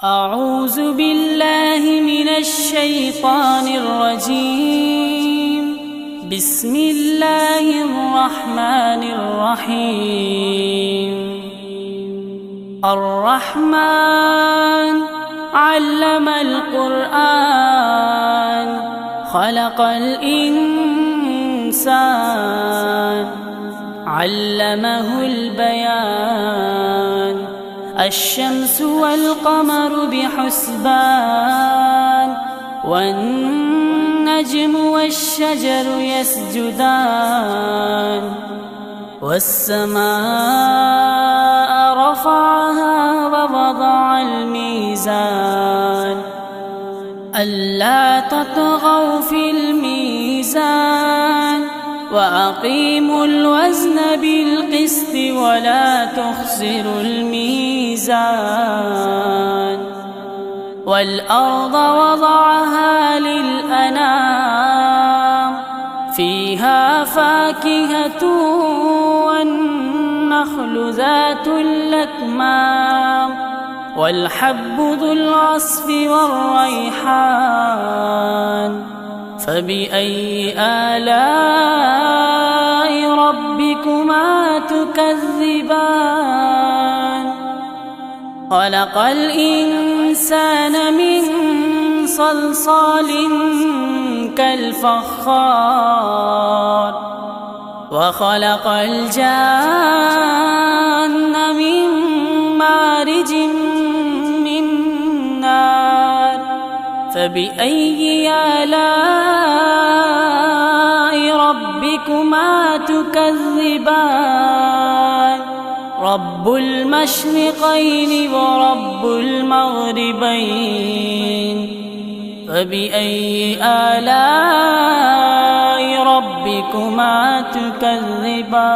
أعوذ بالله من الشيطان الرجيم. بسم الله الرحمن الرحيم. الرحمن علم القرآن خلق الإنسان علمه البيان. الشمس والقمر بحسبان والنجم والشجر يسجدان. والسماء رفعها ووضع الميزان ألا تطغوا في الميزان وأقيموا الوزن بالقسط ولا تخسروا الميزان. والأرض وضعها للأنام فيها فاكهة والنخل ذات الأكمام والحب ذو العصف والريحان. فبأي آلاء ربكما تكذبان؟ خلق الإنسان من صلصال كالفخار وخلق الجان من مارج من نار. فبأي آلاء ربكما تكذبان؟ رب المشرقين ورب المغربين. فبأي آلاء ربكما تكذبان؟